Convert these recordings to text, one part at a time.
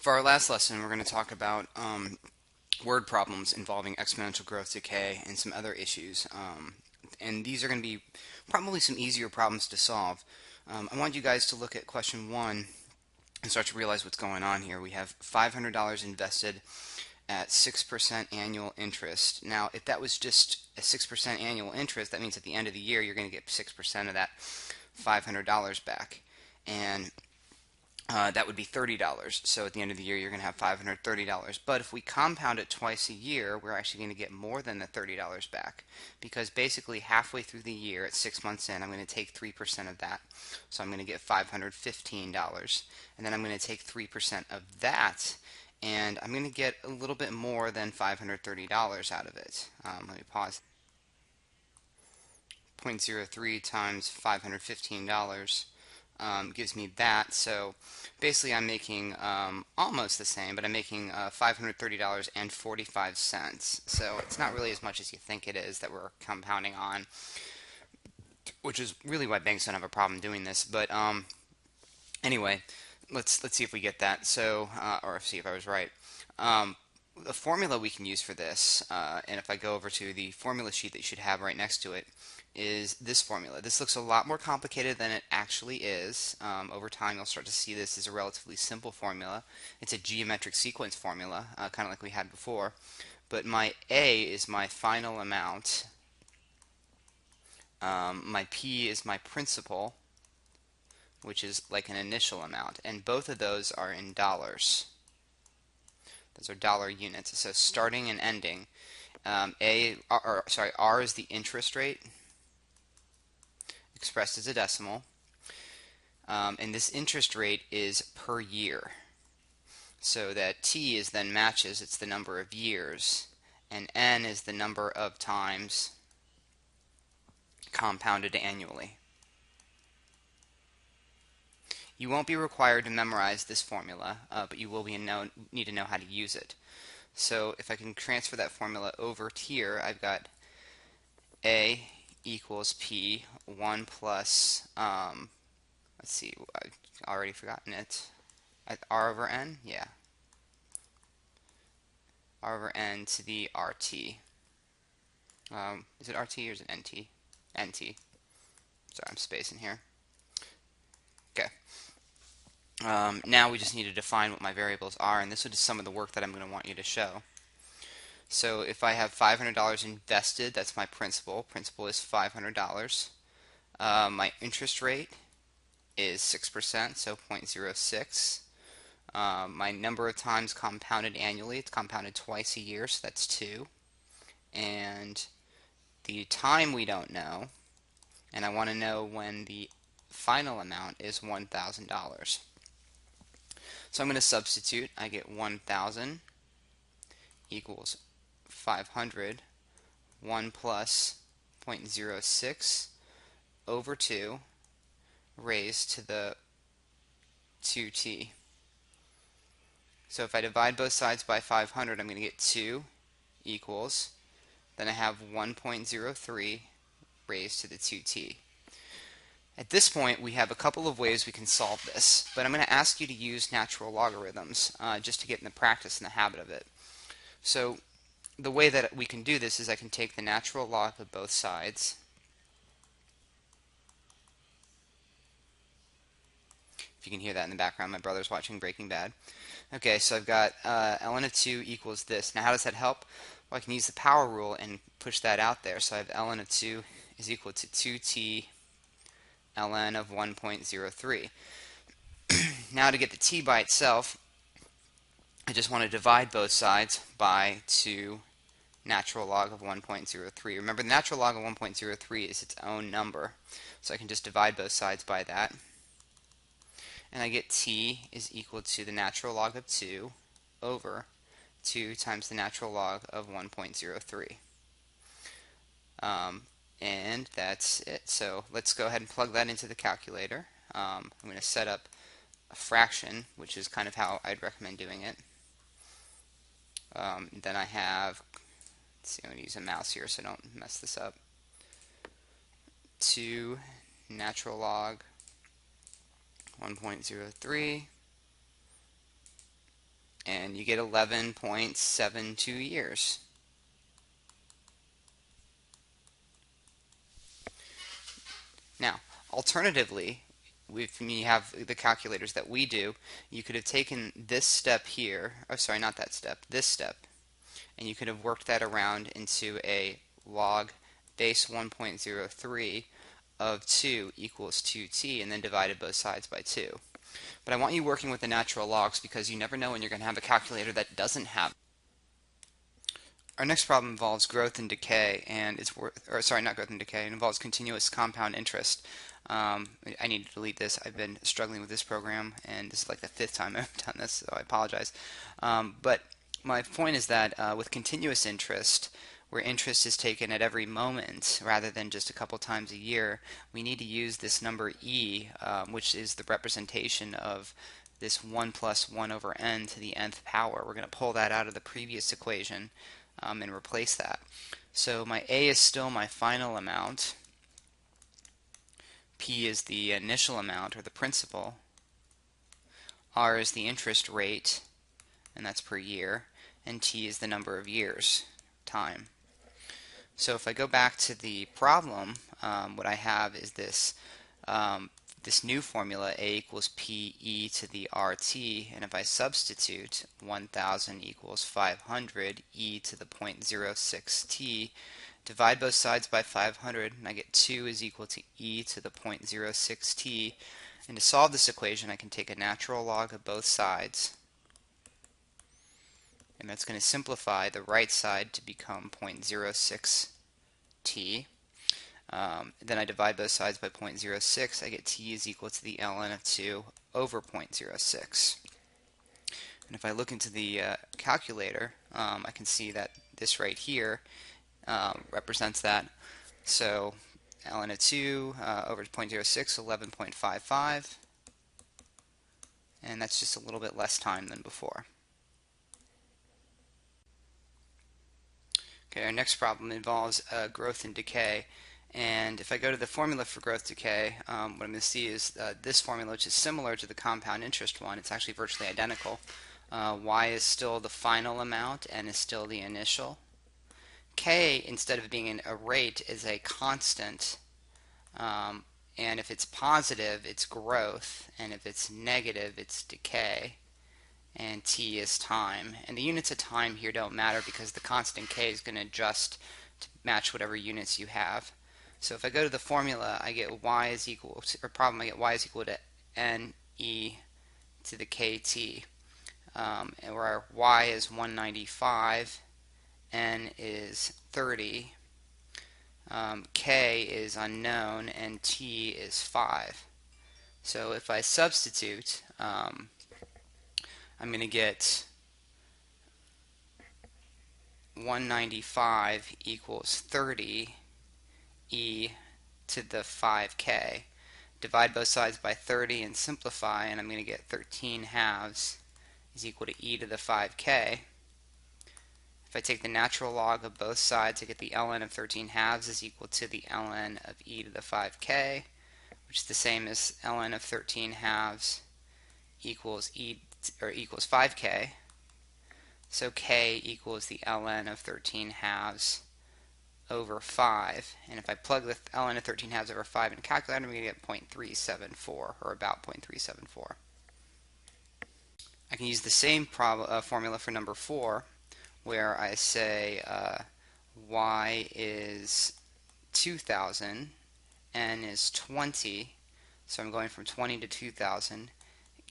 For our last lesson, we're going to talk about word problems involving exponential growth, decay, and some other issues. And these are going to be probably some easier problems to solve. I want you guys to look at question 1 and start to realize what's going on here. We have $500 invested at 6% annual interest. Now, if that was just a 6% annual interest, that means at the end of the year you're going to get 6% of that $500 back. And that would be $30. So at the end of the year, you're going to have $530. But if we compound it twice a year, we're actually going to get more than the $30 back. Because basically halfway through the year, at 6 months in, I'm going to take 3% of that. So I'm going to get $515. And then I'm going to take 3% of that, and I'm going to get a little bit more than $530 out of it. Let me pause. 0.03 times $515 gives me that. So basically I'm making almost the same, but I'm making $530.45. So it's not really as much as you think it is that we're compounding on, which is really why banks don't have a problem doing this. But anyway, let's see if we get that. So or see if I was right. The formula we can use for this, and if I go over to the formula sheet that you should have right next to it, is this formula. This looks a lot more complicated than it actually is. Over time you'll start to see this as a relatively simple formula. It's a geometric sequence formula, kind of like we had before. But my A is my final amount. My P is my principal, which is like an initial amount. And both of those are in dollars. Those are dollar units. So starting and ending. R is the interest rate, expressed as a decimal, and this interest rate is per year, so that T is then matches, it's the number of years, and N is the number of times compounded annually. You won't be required to memorize this formula, but you will need to know how to use it. So if I can transfer that formula over to here, I've got A equals P, 1 plus, let's see, I've already forgotten it, R over N? Yeah. R over N to the RT. Is it RT or is it NT? NT. Sorry, I'm spacing here. Okay. Now we just need to define what my variables are, and this is some of the work that I'm going to want you to show. So if I have $500 invested, that's my principal. Principal is $500. My interest rate is 6%, so 0.06. My number of times compounded annually, it's compounded twice a year, so that's 2. And the time we don't know, and I want to know when the final amount is $1,000. So I'm going to substitute. I get 1,000 equals 500, 1 plus 0.06 over 2 raised to the 2t. So if I divide both sides by 500, I'm going to get 2 equals, then I have 1.03 raised to the 2t. At this point, we have a couple of ways we can solve this, but I'm going to ask you to use natural logarithms just to get in the practice and the habit of it. So the way that we can do this is I can take the natural log of both sides. If you can hear that in the background, my brother's watching Breaking Bad. Okay, so I've got ln of 2 equals this. Now how does that help? Well, I can use the power rule and push that out there. So I have ln of 2 is equal to 2t ln of 1.03. Now to get the t by itself, I just want to divide both sides by 2 natural log of 1.03. Remember, the natural log of 1.03 is its own number, so I can just divide both sides by that. And I get t is equal to the natural log of 2 over 2 times the natural log of 1.03. And that's it. So let's go ahead and plug that into the calculator. I'm going to set up a fraction, which is kind of how I'd recommend doing it. Then I have, let's see, I'm going to use a mouse here so I don't mess this up. 2 natural log 1.03 and you get 11.72 years. Now, alternatively, if you have the calculators that we do, you could have taken this step here, oh sorry, not that step, this step, and you could have worked that around into a log base 1.03 of 2 equals 2t, and then divided both sides by 2. But I want you working with the natural logs because you never know when you're going to have a calculator that doesn't have. Our next problem involves growth and decay, and not growth and decay, it involves continuous compound interest. I need to delete this. I've been struggling with this program, and this is like the 5th time I've done this, so I apologize. But my point is that with continuous interest, where interest is taken at every moment rather than just a couple times a year, we need to use this number e, which is the representation of this 1 plus 1 over n to the nth power. We're going to pull that out of the previous equation and replace that. So my a is still my final amount, p is the initial amount or the principal, r is the interest rate, and that's per year, and t is the number of years, time. So if I go back to the problem, what I have is this this new formula, a equals p e to the rt, and if I substitute 1000 equals 500 e to the 0.06 t, divide both sides by 500, and I get 2 is equal to e to the 0.06 t. And to solve this equation, I can take a natural log of both sides, and that's going to simplify the right side to become 0.06 t. Then I divide both sides by 0.06. I get t is equal to the ln of 2 over 0.06. And if I look into the calculator, I can see that this right here represents that. So ln of 2 over 0.06, 11.55. And that's just a little bit less time than before. Okay, our next problem involves growth and decay. And if I go to the formula for growth decay, what I'm going to see is this formula, which is similar to the compound interest one. It's actually virtually identical. Y is still the final amount, n is still the initial. K, instead of being a rate, is a constant. And if it's positive, it's growth. And if it's negative, it's decay. And t is time. And the units of time here don't matter because the constant k is going to adjust to match whatever units you have. So if I go to the formula, I get y is equal to, or problem, I get y is equal to n e to the kt, and where y is 195, n is 30, k is unknown, and t is 5. So if I substitute, I'm going to get 195 equals 30 e to the 5k. Divide both sides by 30 and simplify, and I'm going to get 13 halves is equal to e to the 5k. If I take the natural log of both sides, I get the ln of 13 halves is equal to the ln of e to the 5k, which is the same as ln of 13 halves equals equals 5k. So k equals the ln of 13 halves over 5. And if I plug the ln of 13 halves over 5 in a calculator, I'm going to get 0.374, or about 0.374. I can use the same formula for number 4, where I say y is 2000, n is 20, so I'm going from 20 to 2000.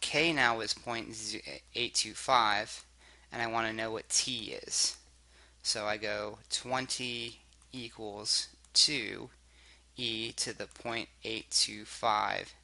K now is 0.825, and I want to know what t is. So I go 20 equals 2 e to the 0.825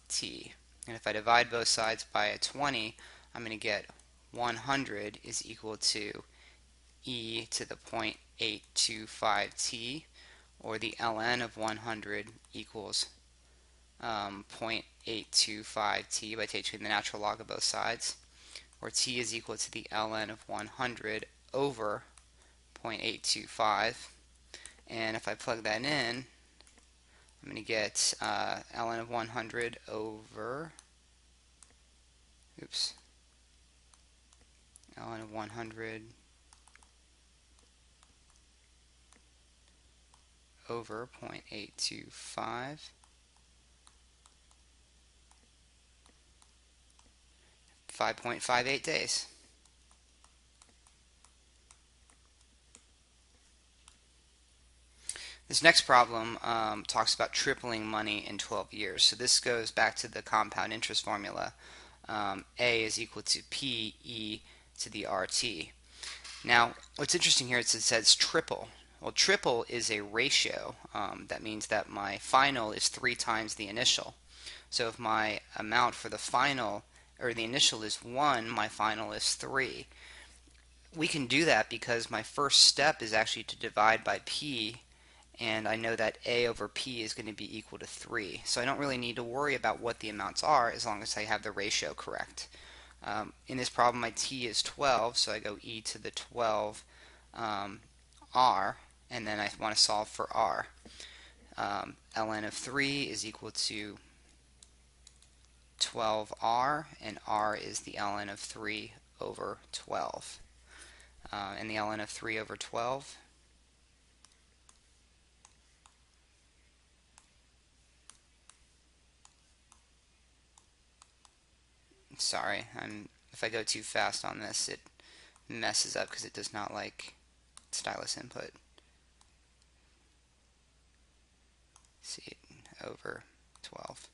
t. And if I divide both sides by a 20, I'm going to get 100 is equal to e to the 0.825 t, or the ln of 100 equals 0.825 t by taking the natural log of both sides, where t is equal to the ln of 100 over 0.825. And if I plug that in, I'm going to get ln of 100 over, 100 over 0.825, 5.58 days. This next problem talks about tripling money in 12 years. So this goes back to the compound interest formula. A is equal to PE to the RT. Now, what's interesting here is it says triple. Well, triple is a ratio. That means that my final is 3 times the initial. So if my amount for the final, or the initial is 1, my final is 3. We can do that because my first step is actually to divide by P, and I know that A over P is going to be equal to 3. So I don't really need to worry about what the amounts are as long as I have the ratio correct. In this problem, my T is 12, so I go e to the 12 R, and then I want to solve for R. ln of 3 is equal to 12R, and R is the ln of 3 over 12. And the ln of 3 over 12, sorry, if I go too fast on this, it messes up because it does not like stylus input. See, over 12.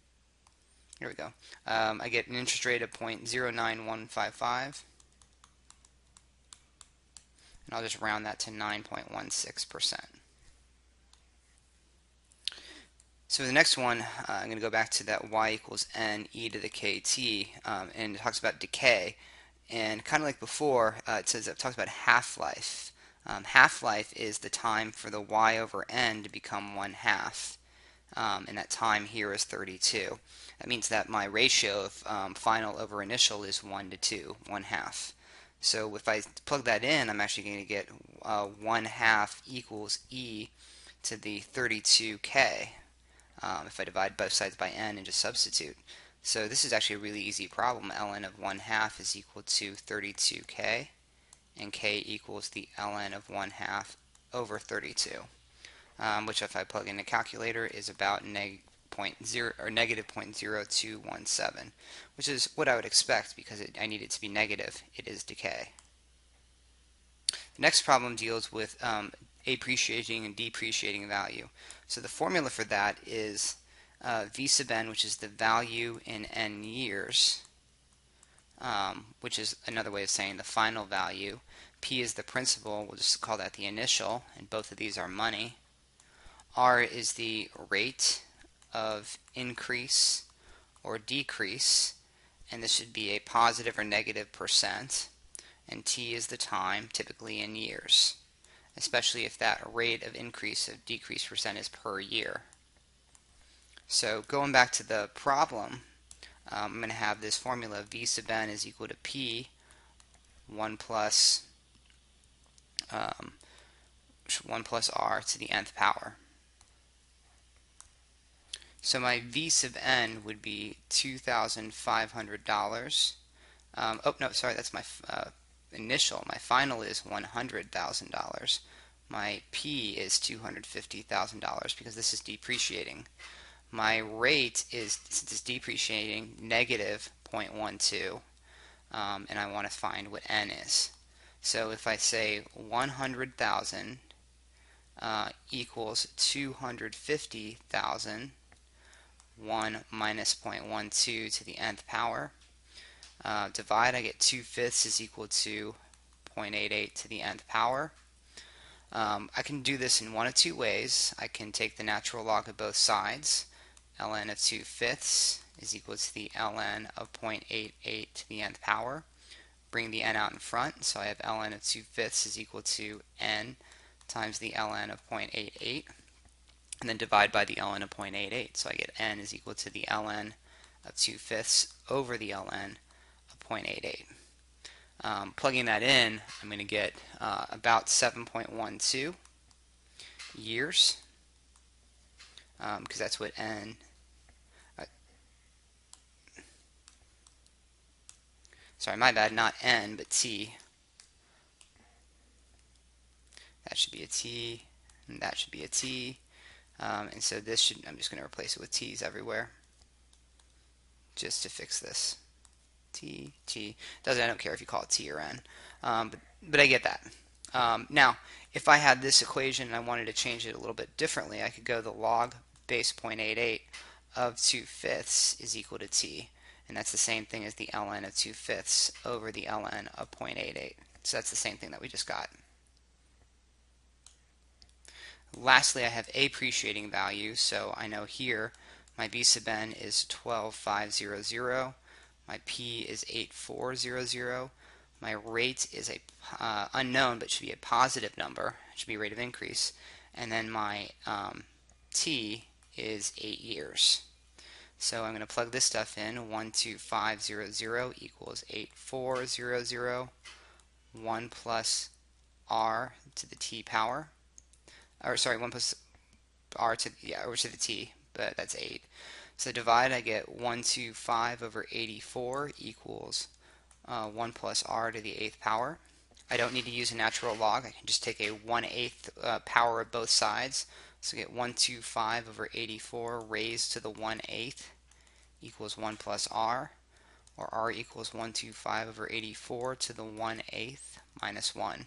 Here we go. I get an interest rate of 0.09155, and I'll just round that to 9.16%. So the next one, I'm going to go back to that y equals n e to the kt, and it talks about decay. And kind of like before, it talks about half-life. Half-life is the time for the y over n to become 1/2, and that time here is 32. That means that my ratio of final over initial is 1 to 2, 1/2. So if I plug that in, I'm actually going to get 1/2 equals e to the 32k. If I divide both sides by n and just substitute. So this is actually a really easy problem. ln of 1/2 is equal to 32k, and k equals the ln of 1/2 over 32, which if I plug in a calculator is about negative 0.0217, which is what I would expect because I need it to be negative. It is decay. The next problem deals with appreciating and depreciating value. So the formula for that is v sub n, which is the value in n years, which is another way of saying the final value. P is the principal, we'll just call that the initial, and both of these are money. R is the rate of increase or decrease, and this should be a positive or negative percent. And T is the time, typically in years, especially if that rate of increase or decrease percent is per year. So going back to the problem, I'm going to have this formula v sub n is equal to p 1 plus 1 plus r to the nth power. So my v sub n would be $2,500. Oh no, sorry, that's my initial. My final is $100,000. My P is $250,000 because this is depreciating. My rate is, since it's depreciating, negative 0.12, and I want to find what n is. So if I say 100,000 equals 250,000, 1 minus 0.12 to the nth power, divide, I get 2/5 is equal to 0.88 to the nth power. I can do this in one of two ways. I can take the natural log of both sides. ln of 2/5 is equal to the ln of 0.88 to the nth power. Bring the n out in front, so I have ln of 2/5 is equal to n times the ln of 0.88, and then divide by the ln of 0.88. So I get n is equal to the ln of 2/5 over the ln of 0.88. Plugging that in, I'm going to get about 7.12 years, because that's what n, sorry, my bad, not n, but t. that should be a t, and that should be a t. And so this should, I'm just going to replace it with t's everywhere just to fix this. T, T. I don't care if you call it T or N. But I get that. Now, if I had this equation and I wanted to change it a little bit differently, I could go the log base 0.88 of 2/5 is equal to T. And that's the same thing as the ln of 2/5 over the ln of 0.88. So that's the same thing that we just got. Lastly, I have appreciating value. So I know here my B sub n is 12,500. My P is 8400. My rate is a unknown, but should be a positive number. It should be a rate of increase. And then my T is 8 years. So I'm going to plug this stuff in. 12500 equals 8400. 1 plus r to the t power. Or sorry, 1 plus r to, yeah, over to the t, but that's 8. So divide, I get 125 over 84 equals 1 plus r to the 8th power. I don't need to use a natural log. I can just take a 1/8 power of both sides. So get 125 over 84 raised to the 1/8 equals 1 plus r, or r equals 125 over 84 to the 1/8 minus 1,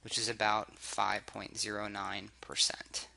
which is about 5.09%.